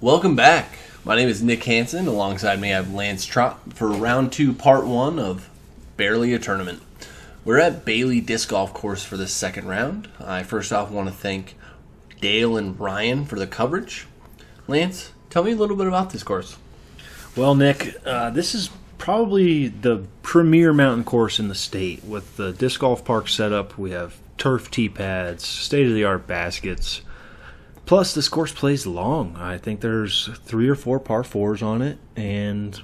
Welcome back. My name is Nick Hanson. Alongside me I have Lance Trott for round 2, part 1 of Barely a Tournament. We're at BEARLY Disc Golf Course for this second round. I first off want to thank Dale and Ryan for the coverage. Lance, tell me a little bit about this course. Well, Nick, this is probably the premier mountain course in the state. With the disc golf park setup, we have turf tee pads, state-of-the-art baskets. Plus, this course plays long. I think there's 3 or 4 par 4s on it, and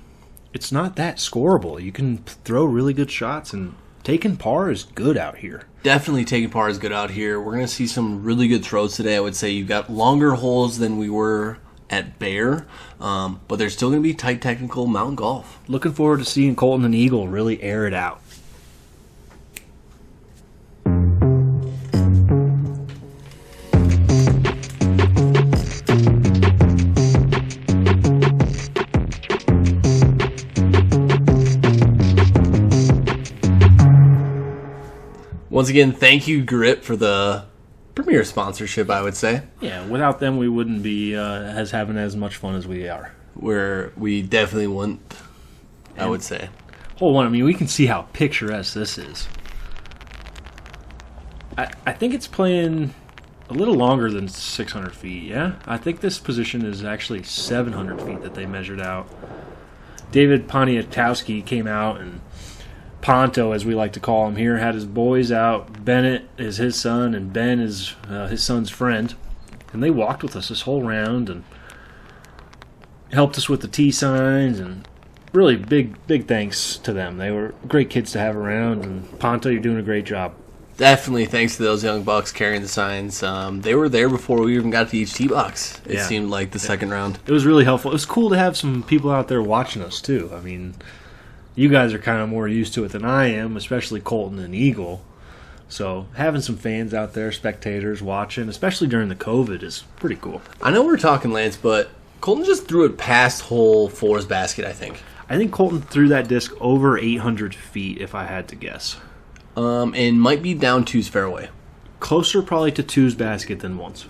it's not that scoreable. You can throw really good shots, and taking par is good out here. Definitely taking par is good out here. We're going to see some really good throws today. I would say you've got longer holes than we were at Bear, but there's still going to be tight technical mountain golf. Looking forward to seeing Colton and Eagle really air it out. Once again, thank you, Grip, for the Premiere sponsorship, I would say. Yeah, without them, we wouldn't be having as much fun as we are. We definitely wouldn't, I would say. Hold on, I mean, we can see how picturesque this is. I think it's playing a little longer than 600 feet, yeah? I think this position is actually 700 feet that they measured out. David Poniatowski came out, and Ponto, as we like to call him here, had his boys out. Bennett is his son, and Ben is his son's friend. And they walked with us this whole round and helped us with the tee signs. And really big thanks to them. They were great kids to have around. And Ponto, you're doing a great job. Definitely thanks to those young bucks carrying the signs. They were there before we even got to each tee box, it seemed like, the second round. It was really helpful. It was cool to have some people out there watching us, too. I mean, you guys are kind of more used to it than I am, especially Colton and Eagle. So having some fans out there, spectators watching, especially during the COVID, is pretty cool. I know we're talking, Lance, but Colton just threw it past hole 4's basket, I think. I think Colton threw that disc over 800 feet, if I had to guess. And might be down 2's fairway. Closer probably to 2's basket than 1's.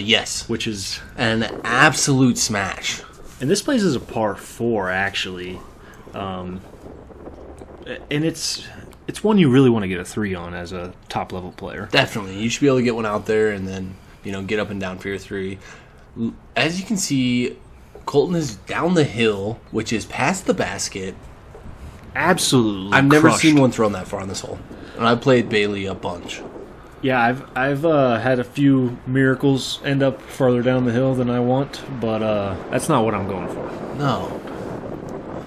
Yes. Which is an absolute smash. And this place is a par 4, actually. And it's one you really want to get a 3 on as a top-level player. Definitely. You should be able to get one out there and then, get up and down for your 3. As you can see, Colton is down the hill, which is past the basket. Absolutely I've never crushed. seen one thrown that far on this hole. And I've played BEARLY a bunch. Yeah, I've had a few miracles end up further down the hill than I want, but that's not what I'm going for. No.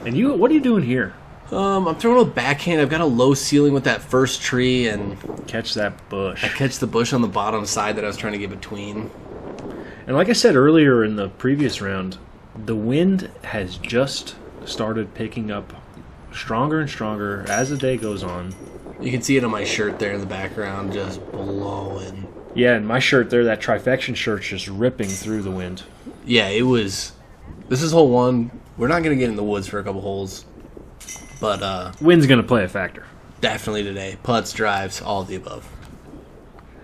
And what are you doing here? I'm throwing a backhand. I've got a low ceiling with that first tree, and catch that bush. I catch the bush on the bottom side that I was trying to get between. And like I said earlier in the previous round, the wind has just started picking up stronger and stronger as the day goes on. You can see it on my shirt there in the background, just blowing. Yeah, and my shirt there, that Trifection shirt's just ripping through the wind. Yeah, it was. This is hole 1. We're not going to get in the woods for a couple holes, but wind's going to play a factor. Definitely today. Putts, drives, all of the above.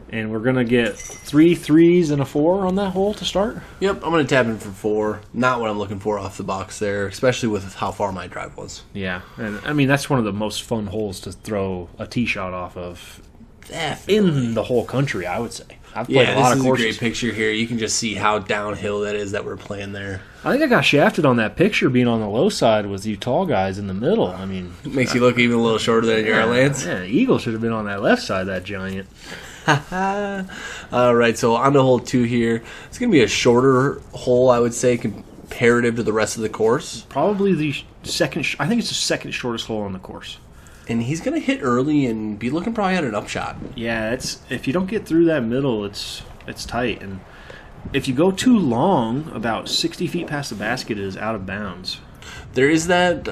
And we're going to get 3 3s and a 4 on that hole to start? Yep, I'm going to tap in for 4. Not what I'm looking for off the box there, especially with how far my drive was. Yeah, and I mean, that's one of the most fun holes to throw a tee shot off of. Definitely. In the whole country, I would say. I've played a lot of courses. This is a great picture here. You can just see how downhill that is that we're playing there. I think I got shafted on that picture being on the low side with you tall guys in the middle. I mean, it makes you look even a little shorter than you are, Lance. Yeah, Eagle should have been on that left side, that giant. All right, so on to hole 2 here. It's going to be a shorter hole, I would say, comparative to the rest of the course. Probably the second. I think it's the second shortest hole on the course. And he's going to hit early and be looking probably at an upshot. Yeah, if you don't get through that middle, it's tight. And if you go too long, about 60 feet past the basket is out of bounds. There is that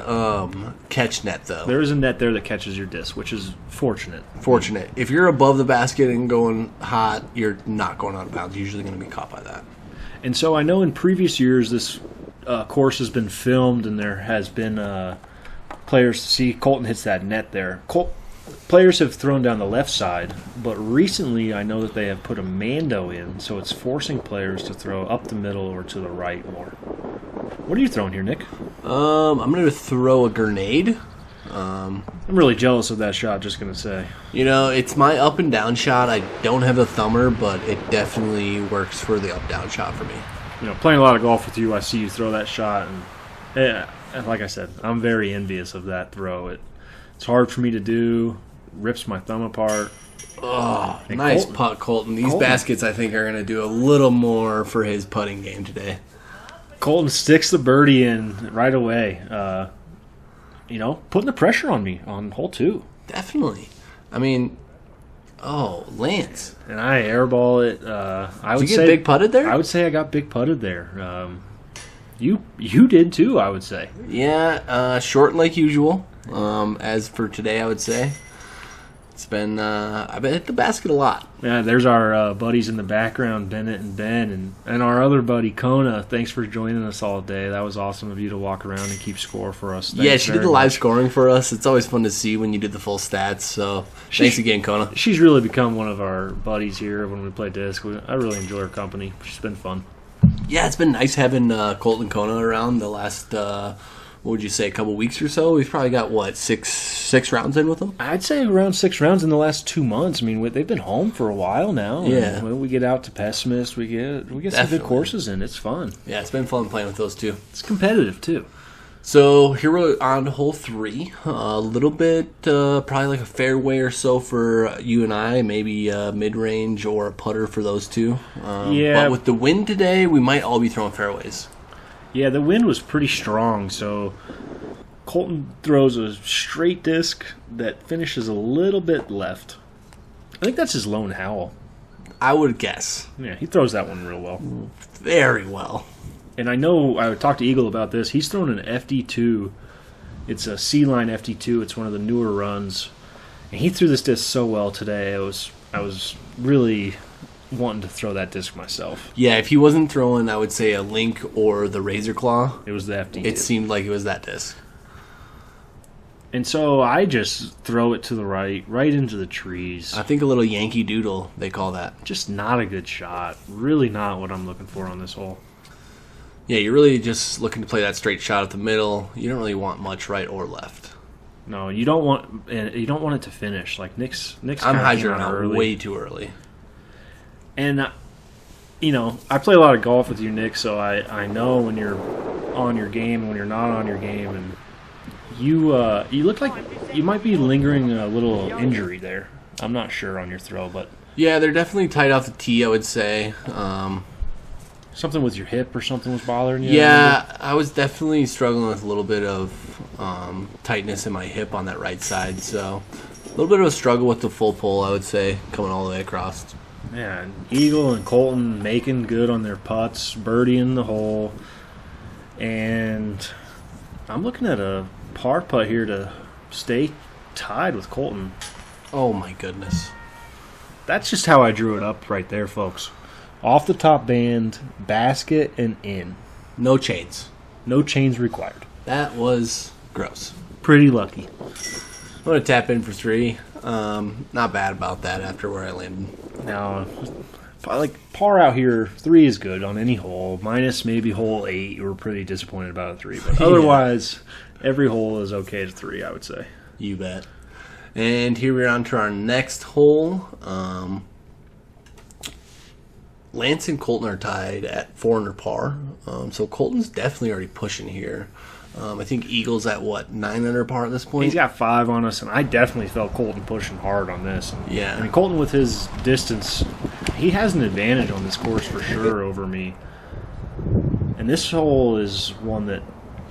catch net, though. There is a net there that catches your disc, which is fortunate. Fortunate. If you're above the basket and going hot, you're not going out of bounds. You're usually going to be caught by that. And so I know in previous years this course has been filmed, and there has been players to see Colton hits that net there. players have thrown down the left side, but recently I know that they have put a Mando in, so it's forcing players to throw up the middle or to the right more. What are you throwing here, Nick? I'm going to throw a grenade. I'm really jealous of that shot, just going to say. You know, it's my up and down shot. I don't have a thumber, but it definitely works for the up-down shot for me. You know, playing a lot of golf with you, I see you throw that shot, and yeah, like I said, I'm very envious of that throw. It's hard for me to do, rips my thumb apart. Oh, and nice putt, Colton. These baskets, I think, are going to do a little more for his putting game today. Colton sticks the birdie in right away. You know, putting the pressure on me on hole 2. Definitely. I mean, Lance. And I airball it. Did you get big putted there? I would say I got big putted there. You did too, I would say. Yeah, short like usual. As for today, I would say it's been I've been hit the basket a lot. Yeah, there's our buddies in the background, Bennett and Ben, and our other buddy Kona. Thanks for joining us all day. That was awesome of you to walk around and keep score for us. Thanks she did the live scoring for us. It's always fun to see when you did the full stats. So thanks again, Kona. She's really become one of our buddies here when we play disc. I really enjoy her company. She's been fun. Yeah, it's been nice having Colton Kona around the last, what would you say, a couple weeks or so? We've probably got, what, six rounds in with them? I'd say around 6 rounds in the last 2 months. I mean, they've been home for a while now. Yeah. When we get out to Pessimist, we get some good courses in. It's fun. Yeah, it's been fun playing with those two. It's competitive, too. So here we're on hole 3. A little bit, probably like a fairway or so for you and I, maybe mid-range or a putter for those two. Yeah. But with the wind today, we might all be throwing fairways. Yeah, the wind was pretty strong, so Colton throws a straight disc that finishes a little bit left. I think that's his lone howl. I would guess. Yeah, he throws that one real well. Very well. And I know I talked to Eagle about this. He's thrown an FD2. It's a C-Line FD2. It's one of the newer runs. And he threw this disc so well today. I was really wanting to throw that disc myself. Yeah, if he wasn't throwing, I would say, a Link or the Razor Claw. It was the FD2. It seemed like it was that disc. And so I just throw it to the right into the trees. I think a little Yankee Doodle, they call that. Just not a good shot. Really not what I'm looking for on this hole. Yeah, you're really just looking to play that straight shot at the middle. You don't really want much right or left. No, you don't want it to finish. Like Nick's I'm hydroing out way too early. And you know, I play a lot of golf with you, Nick, so I know when you're on your game and when you're not on your game, and you look like you might be lingering a little injury there. I'm not sure on your throw, but yeah, they're definitely tight off the tee, I would say. Something with your hip or something was bothering you? Yeah, I was definitely struggling with a little bit of tightness in my hip on that right side, so a little bit of a struggle with the full pull, I would say, coming all the way across. Yeah, and Eagle and Colton making good on their putts, birdieing the hole, and I'm looking at a par putt here to stay tied with Colton. Oh my goodness. That's just how I drew it up right there, folks. Off the top band, basket, and in. No chains. No chains required. That was gross. Pretty lucky. I'm going to tap in for 3. Not bad about that after where I landed. Now, like par out here, 3 is good on any hole. Minus maybe hole 8. We're pretty disappointed about a 3. But otherwise, every hole is okay at 3, I would say. You bet. And here we're on to our next hole. Lance and Colton are tied at 4 under par. So Colton's definitely already pushing here. I think Eagle's at, 9 under par at this point? He's got 5 on us, and I definitely felt Colton pushing hard on this. And, yeah. I mean, Colton with his distance, he has an advantage on this course for sure over me. And this hole is one that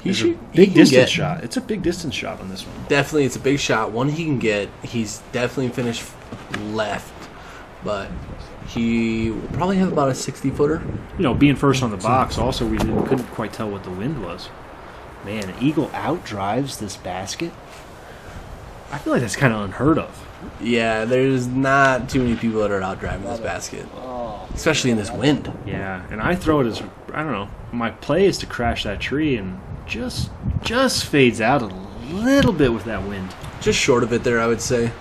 is a big distance shot. It's a big distance shot on this one. Definitely, it's a big shot. One he can get. He's definitely finished left, but he will probably have about a 60-footer. You know, being first on the box, also we couldn't quite tell what the wind was. Man, Eagle outdrives this basket. I feel like that's kind of unheard of. Yeah, there's not too many people that are outdriving this basket, especially in this wind. Yeah, and I throw it as, I don't know, my play is to crash that tree and just fades out a little bit with that wind. Just short of it there, I would say.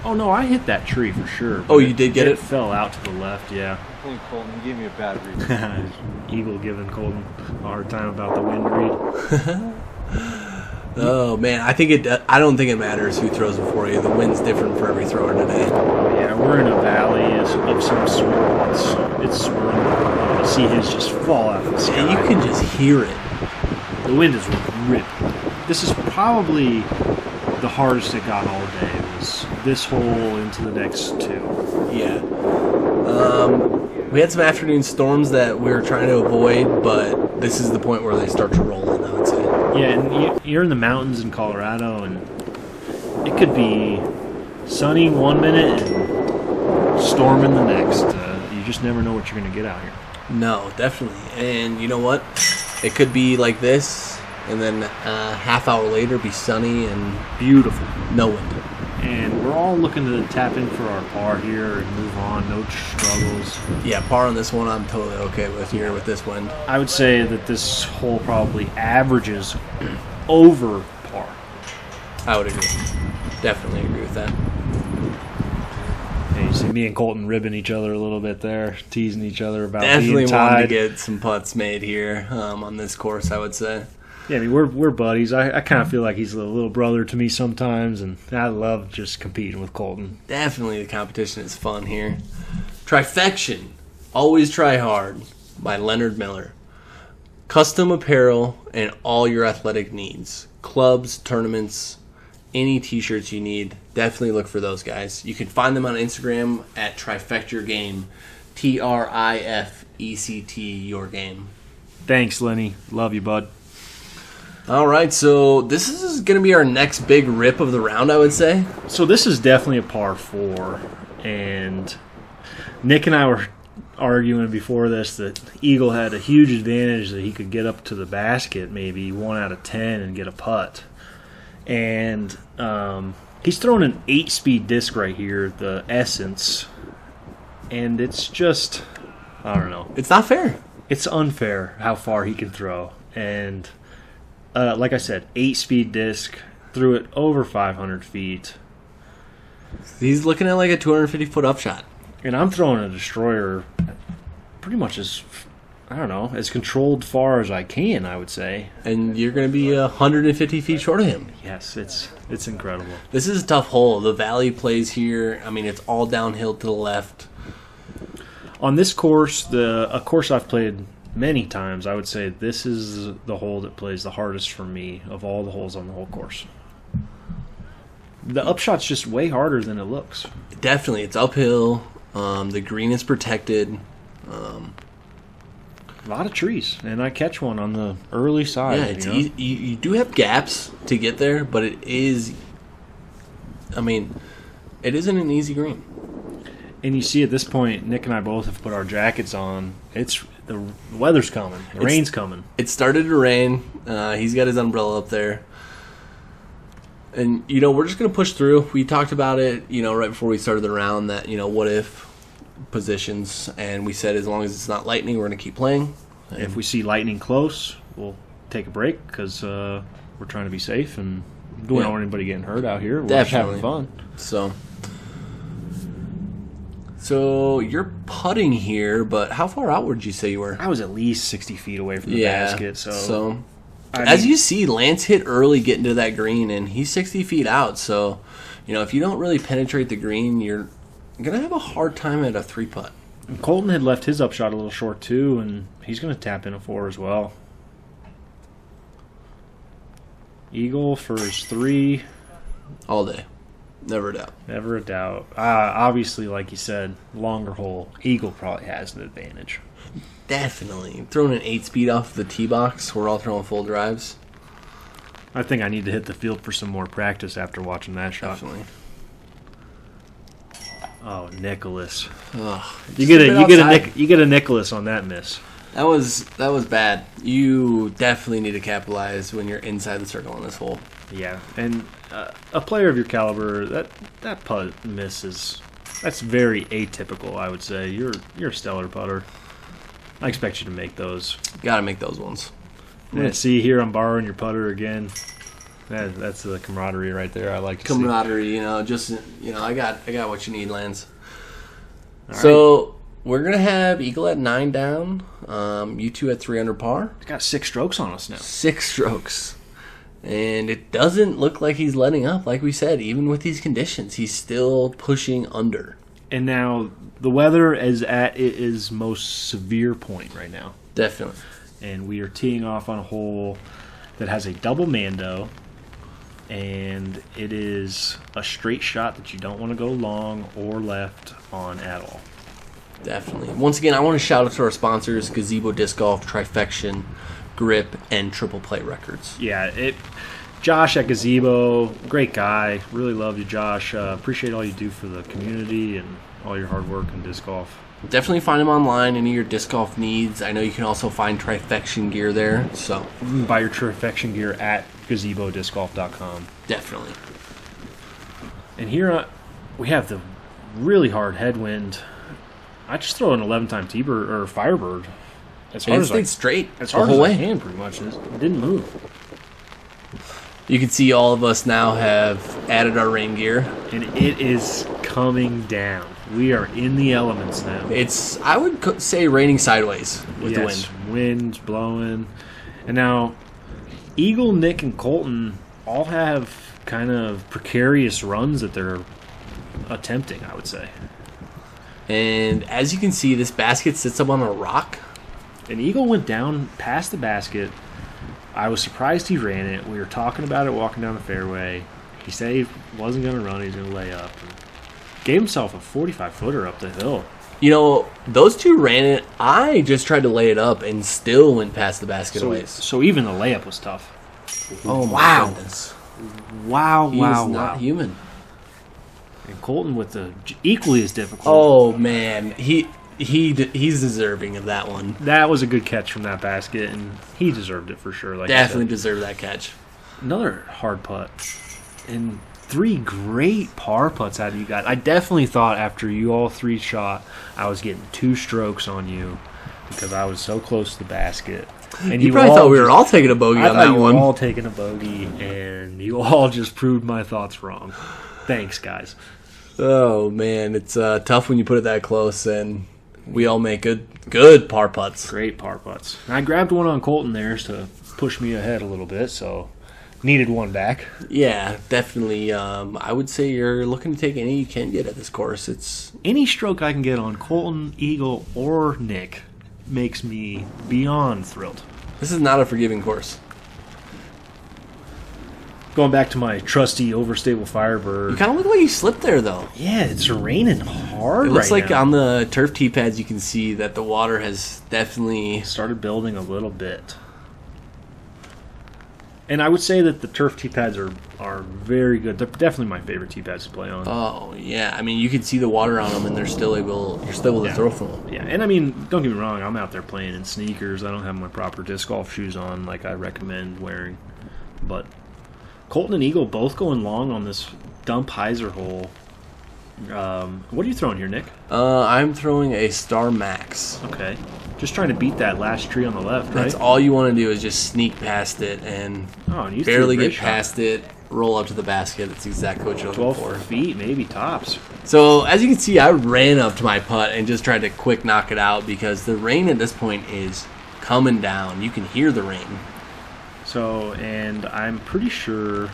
Oh, no, I hit that tree for sure. Oh, you did get it? It fell out to the left, yeah. I think Colton gave me a bad read. Eagle giving Colton a hard time about the wind read. Oh man, I don't think it matters who throws before you. The wind's different for every thrower today. Yeah, we're in a valley of some sort. It's swirling. You see his just fall out of the sky. Yeah, you can just hear it. The wind is ripping. This is probably the hardest it got all day. Was this hole into the next two. Yeah. We had some afternoon storms that we were trying to avoid, but this is the point where they start to roll in, I would say. Yeah, and you're in the mountains in Colorado, and it could be sunny one minute and storming the next. You just never know what you're going to get out here. No, definitely. And you know what? It could be like this, and then a half hour later be sunny and Beautiful. no wind. And we're all looking to tap in for our par here and move on. No struggles. Yeah, par on this one I'm totally okay with here with this wind. I would say that this hole probably averages over par. I would agree. Definitely agree with that. And you see me and Colton ribbing each other a little bit there, teasing each other about Definitely being wanting to tied. get some putts made here on this course, I would say. Yeah, I mean, we're buddies. I kind of feel like he's a little brother to me sometimes, and I love just competing with Colton. Definitely the competition is fun here. Trifection, Always Try Hard by Leonard Miller. Custom apparel and all your athletic needs. Clubs, tournaments, any t-shirts you need. Definitely look for those guys. You can find them on Instagram at Trifect Your Game. TRIFECT Your Game. Thanks, Lenny. Love you, bud. All right, so this is going to be our next big rip of the round, I would say. So this is definitely a par 4, and Nick and I were arguing before this that Eagle had a huge advantage that he could get up to the basket maybe 1 out of 10 and get a putt. And he's throwing an 8-speed disc right here, the Essence, and it's just, I don't know. It's not fair. It's unfair how far he can throw. And like I said, 8-speed disc, threw it over 500 feet. He's looking at like a 250-foot upshot. And I'm throwing a destroyer pretty much as, I don't know, as controlled far as I can, I would say. And you're going to be 150 feet short of him. Yes, it's incredible. This is a tough hole. The valley plays here. I mean, it's all downhill to the left. On this course, a course I've played many times, I would say this is the hole that plays the hardest for me of all the holes on the whole course. The upshot's just way harder than it looks. Definitely. It's uphill. The green is protected. A lot of trees, and I catch one on the early side. Yeah, it's you do have gaps to get there, but it is, I mean, it isn't an easy green. And you see at this point, Nick and I both have put our jackets on. The weather's coming. The rain's coming. It started to rain. He's got his umbrella up there. And, we're just going to push through. We talked about it, right before we started the round that, what if positions. And we said as long as it's not lightning, we're going to keep playing. And if we see lightning close, we'll take a break because we're trying to be safe and we don't want anybody getting hurt out here. We're just having fun. So you're putting here, but how far out would you say you were? I was at least 60 feet away from the basket. So as you see, Lance hit early getting to that green, and he's 60 feet out. So, if you don't really penetrate the green, you're going to have a hard time at a 3-putt. Colton had left his upshot a little short, too, and he's going to tap in a 4 as well. Eagle for his 3. All day. Never a doubt. Never a doubt. Obviously, like you said, longer hole. Eagle probably has an advantage. Definitely. Throwing an 8-speed off the tee box. We're all throwing full drives. I think I need to hit the field for some more practice after watching that shot. Definitely. Oh, Nicholas. Oh, you get a Nicholas on that miss. That was bad. You definitely need to capitalize when you're inside the circle on this hole. Yeah, and a player of your caliber, that putt miss that's very atypical. I would say you're a stellar putter. I expect you to make those. Got to make those ones. And see here, I'm borrowing your putter again. That's the camaraderie right there. I like to Camaraderie, I got what you need, Lance. All So we're gonna have Eagle at 9 down. You two at 3 under par. He's got 6 strokes on us now. 6 strokes. And it doesn't look like he's letting up. Like we said, even with these conditions, he's still pushing under. And now the weather is at its most severe point right now. Definitely. And we are teeing off on a hole that has a double Mando. And it is a straight shot that you don't want to go long or left on at all. Definitely. Once again, I want to shout out to our sponsors, Gazebo Disc Golf, Trifection, Grip, and Triple Play Records. Yeah, Josh at Gazebo, great guy. Really love you, Josh. Appreciate all you do for the community and all your hard work in disc golf. Definitely find him online, any of your disc golf needs. I know you can also find Trifection gear there. So You can buy your Trifection gear at gazebodiscgolf.com. definitely. And here we have the really hard headwind. I just throw an 11-time T-bird or Firebird. As And hard it as stayed straight as the hard whole as I way. can, pretty much. It didn't move. You can see all of us now have added our rain gear. And it is coming down. We are in the elements now. It's, I would say, raining sideways with the wind. Wind's blowing. And now, Eagle, Nick, and Colton all have kind of precarious runs that they're attempting, I would say. And as you can see, this basket sits up on a rock. And Eagle went down past the basket. I was surprised he ran it. We were talking about it walking down the fairway. He said he wasn't going to run, he was going to lay up. And gave himself a 45-footer up the hill. Those two ran it. I just tried to lay it up and still went past the basket away. So even the layup was tough. Oh, my goodness. Wow, He is not human. And Colton with the equally as difficult. Oh, man. He's deserving of that one. That was a good catch from that basket, and he deserved it for sure. Like Definitely deserved that catch. Another hard putt. And 3 great par putts out of you guys. I definitely thought after you all 3 shot, I was getting 2 strokes on you because I was so close to the basket. And you probably thought we were all taking a bogey on that you one. were all taking a bogey, and you all just proved my thoughts wrong. Thanks, guys. Oh, man. It's tough when you put it that close, and we all make good par putts. Great par putts. And I grabbed one on Colton there to push me ahead a little bit, so needed one back. Yeah, definitely. I would say you're looking to take any you can get at this course. It's any stroke I can get on Colton, Eagle, or Nick makes me beyond thrilled. This is not a forgiving course. Going back to my trusty overstable Firebird. You kind of look like you slipped there, though. Yeah, it's raining hard. It looks right like now. on the turf tee pads you can see that the water has definitely started building a little bit. And I would say that the turf tee pads are very good. They're definitely my favorite tee pads to play on. Oh yeah, I mean you can see the water on them, and you're still able to throw from them. Yeah, and I mean, don't get me wrong, I'm out there playing in sneakers. I don't have my proper disc golf shoes on like I recommend wearing. But Colton and Eagle both going long on this dump hyzer hole. What are you throwing here, Nick? I'm throwing a Star Max. Okay. Just trying to beat that last tree on the left, right? That's all you want to do is just sneak past it and you barely threw a great get shot. past it, roll up to the basket. That's exactly what you're looking 12 for. feet, maybe tops. So, as you can see, I ran up to my putt and just tried to quick knock it out because the rain at this point is coming down. You can hear the rain. So, and I'm pretty sure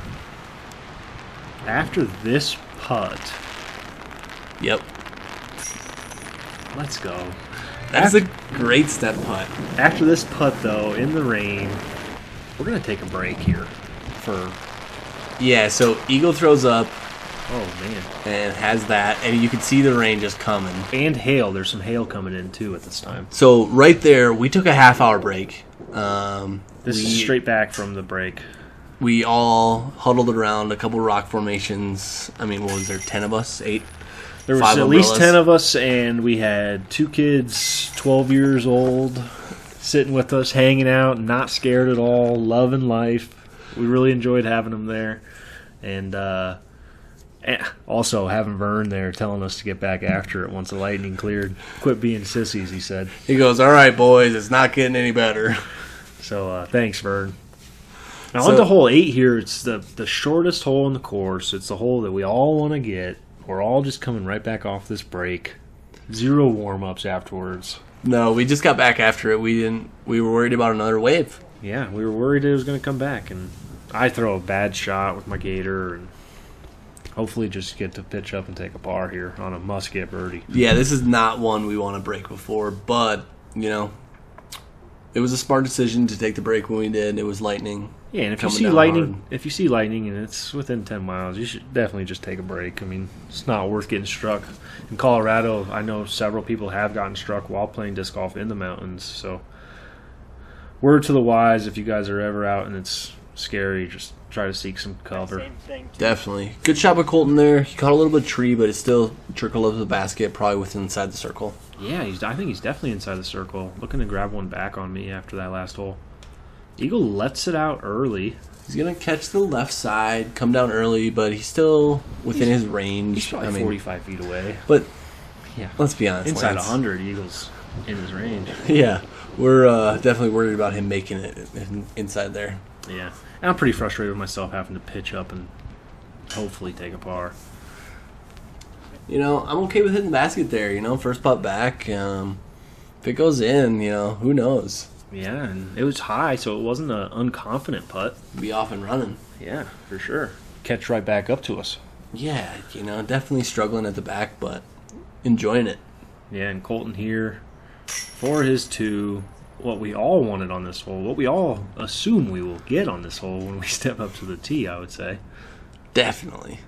after this putt, Yep. let's go. That's a great step putt. After this putt, though, in the rain, we're going to take a break here for... Yeah, so Eagle throws up Oh, man. and has that, and you can see the rain just coming. And hail. There's some hail coming in, too, at this time. So right there, we took a half-hour break. This is straight back from the break. We all huddled around a couple rock formations. I mean, what was there, 10 of us? 8? There was 5 at least umbrellas. 10 of us, and we had 2 kids, 12 years old, sitting with us, hanging out, not scared at all, loving life. We really enjoyed having them there. And also having Vern there telling us to get back after it once the lightning cleared. Quit being sissies, he said. He goes, all right, boys, it's not getting any better. So thanks, Vern. Now on to hole 8 here. It's the shortest hole in the course. It's the hole that we all want to get. We're all just coming right back off this break. 0 warm-ups afterwards. No, we just got back after it. We were worried about another wave. Yeah, we were worried it was going to come back, and I throw a bad shot with my gator, and hopefully just get to pitch up and take a par here on a must-get birdie. Yeah, this is not one we want to break before, but, you know, it was a smart decision to take the break when we did. It was lightning. Yeah, and if you see lightning and it's within 10 miles, you should definitely just take a break. I mean, it's not worth getting struck. In Colorado, I know several people have gotten struck while playing disc golf in the mountains, so word to the wise, if you guys are ever out and it's scary, just try to seek some cover. Definitely. Good shot by Colton there. He caught a little bit of tree, but it's still trickled over the basket, probably within inside the circle. Yeah, I think he's definitely inside the circle. Looking to grab one back on me after that last hole. Eagle lets it out early. He's going to catch the left side, come down early, but he's still within his range. He's probably 45 feet away. But yeah, let's be honest. Inside Lance. 100, Eagle's in his range. Yeah, we're definitely worried about him making it inside there. Yeah, and I'm pretty frustrated with myself having to pitch up and hopefully take a par. You know, I'm okay with hitting the basket there, you know, first putt back. If it goes in, you know, who knows? Yeah, and it was high, so it wasn't an unconfident putt. Be off and running. Yeah, for sure. Catch right back up to us. Yeah, you know, definitely struggling at the back, but enjoying it. Yeah, and Colton here for his 2. What we all wanted on this hole, what we all assume we will get on this hole when we step up to the tee, I would say. Definitely.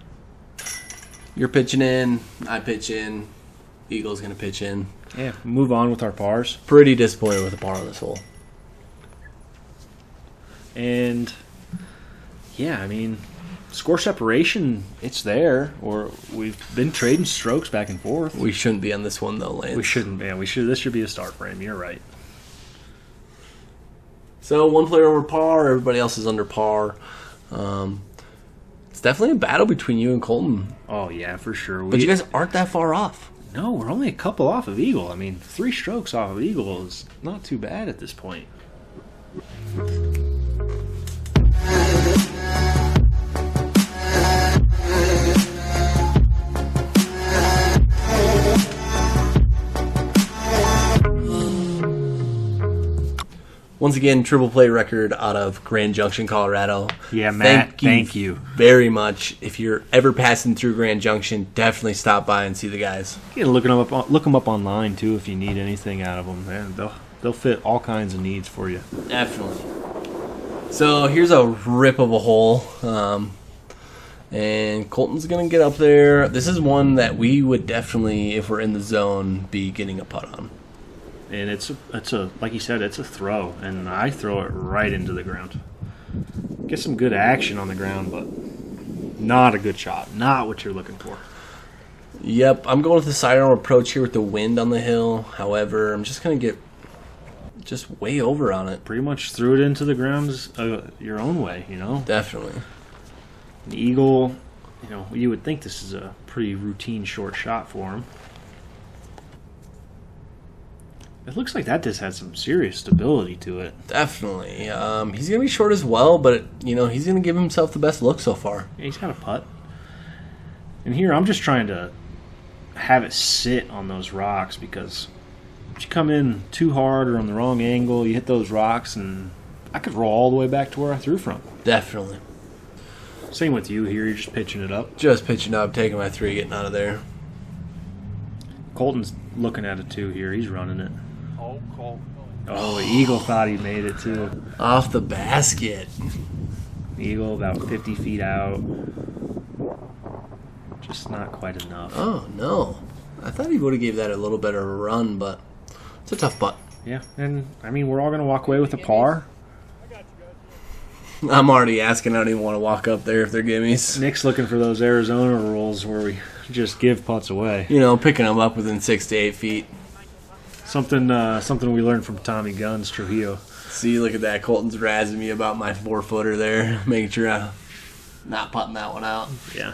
You're pitching in, I pitch in, Eagle's going to pitch in. Yeah, move on with our pars. Pretty disappointed with the par on this hole. And, yeah, I mean, score separation, it's there. Or we've been trading strokes back and forth. We shouldn't be on this one, though, Lance. We shouldn't, man. This should be a start frame. You're right. So, one player over par, everybody else is under par. It's definitely a battle between you and Colton. Oh, yeah, for sure. But you guys aren't that far off. No, we're only a couple off of Eagle. I mean, 3 strokes off of Eagle is not too bad at this point. Once again, triple play record out of Grand Junction, Colorado. Yeah, Matt, thank you very much. If you're ever passing through Grand Junction, definitely stop by and see the guys. You can look them up online too if you need anything out of them. Man, they'll fit all kinds of needs for you. Definitely. So here's a rip of a hole, and Colton's gonna get up there. This is one that we would definitely, if we're in the zone, be getting a putt on. And it's a like you said, it's a throw, and I throw it right into the ground. Get some good action on the ground, but not a good shot. Not what you're looking for. Yep, I'm going with the sidearm approach here with the wind on the hill. However, I'm just going to get just way over on it. Pretty much threw it into the ground your own way, you know? Definitely. An Eagle, you know, you would think this is a pretty routine short shot for him. It looks like that disc has some serious stability to it. Definitely. He's going to be short as well, but, you know, he's going to give himself the best look so far. Yeah, he's got a putt. And here I'm just trying to have it sit on those rocks because if you come in too hard or on the wrong angle, you hit those rocks, and I could roll all the way back to where I threw from. Definitely. Same with you here. You're just pitching it up. Just pitching up, taking my 3, getting out of there. Colton's looking at it too here. He's running it. Oh, Eagle thought he made it too. Off the basket. Eagle about 50 feet out. Just not quite enough. Oh, no. I thought he would have gave that a little better run, but it's a tough putt. Yeah, and I mean, we're all going to walk away with a par. I'm already asking. I don't even want to walk up there if they're gimmies. Nick's looking for those Arizona rules where we just give putts away. You know, picking them up within 6 to 8 feet. Something we learned from Tommy Guns, Trujillo. See, look at that. Colton's razzing me about my 4-footer there, making sure I'm not putting that one out. Yeah,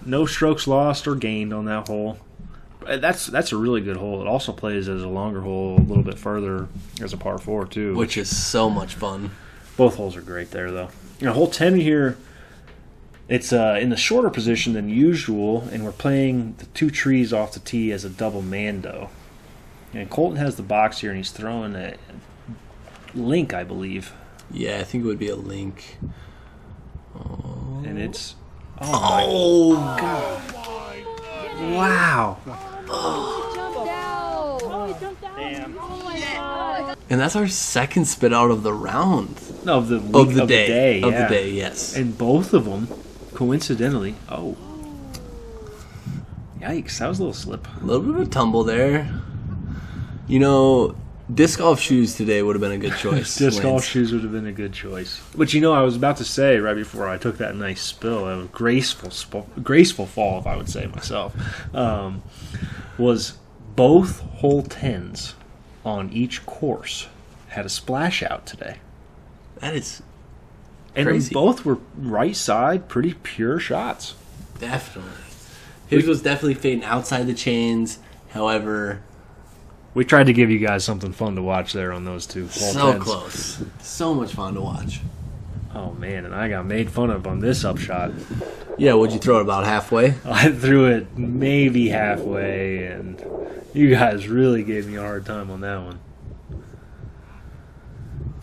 no strokes lost or gained on that hole. That's a really good hole. It also plays as a longer hole a little bit further as a par 4 too, which is so much fun. Both holes are great there though. Now, hole 10 here, it's in the shorter position than usual, and we're playing the 2 trees off the tee as a double Mando. And Colton has the box here, and he's throwing a link, I believe. Yeah, I think it would be a link. Oh. And it's... Oh, my God. Wow. Oh, he jumped out. Oh, he jumped out. Damn. Oh, my God. And that's our second spit out of the round. No, of the week, Of the of day. the day, Of yeah. the day, yes. And both of them, coincidentally... Oh. Yikes, that was a little slip. A little bit of a tumble there. You know, disc golf shoes today would have been a good choice. Disc golf Lance. shoes would have been a good choice. But you know, I was about to say right before I took that nice spill, a graceful fall, if I would say myself, was both hole 10s on each course had a splash out today. That is And crazy. both were right side, pretty pure shots. Definitely. His was definitely fading outside the chains. However, We tried to give you guys something fun to watch there on those 2 hole so 10s. close. So much fun to watch. Oh, man, and I got made fun of on this upshot. Yeah, would you throw it about halfway? I threw it maybe halfway, and you guys really gave me a hard time on that one.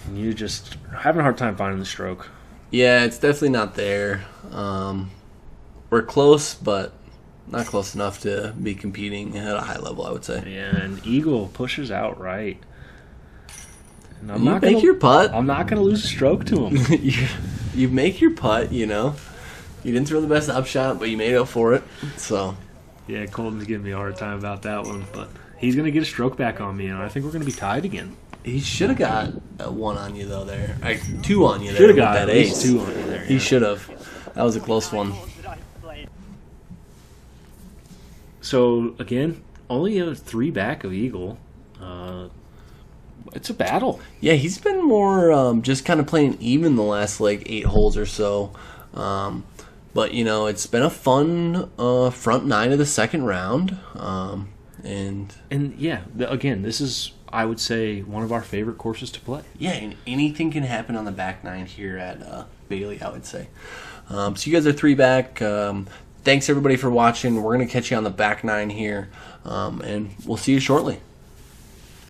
And you just having a hard time finding the stroke. Yeah, it's definitely not there. We're close, but not close enough to be competing at a high level, I would say. Yeah, and Eagle pushes out right. And I'm You not make gonna, your putt. I'm not going to lose a stroke to him. you make your putt, you know. You didn't throw the best upshot, but you made up for it. So, Yeah, Colton's giving me a hard time about that one, but he's going to get a stroke back on me, and I think we're going to be tied again. he should have got a 1 on you, though, there. 2 on you there. Should have with got that at least ace. 2 on you there. He yeah. should have. That was a close one. So, again, only a 3 back of Eagle. It's a battle. Yeah, he's been more just kind of playing even the last, 8 holes or so. But, you know, it's been a fun front 9 of the second round. And yeah, again, this is, I would say, one of our favorite courses to play. yeah, and anything can happen on the back 9 here at Bailey, I would say. So you guys are 3 back. Thanks, everybody, for watching. We're going to catch you on the back 9 here. And we'll see you shortly.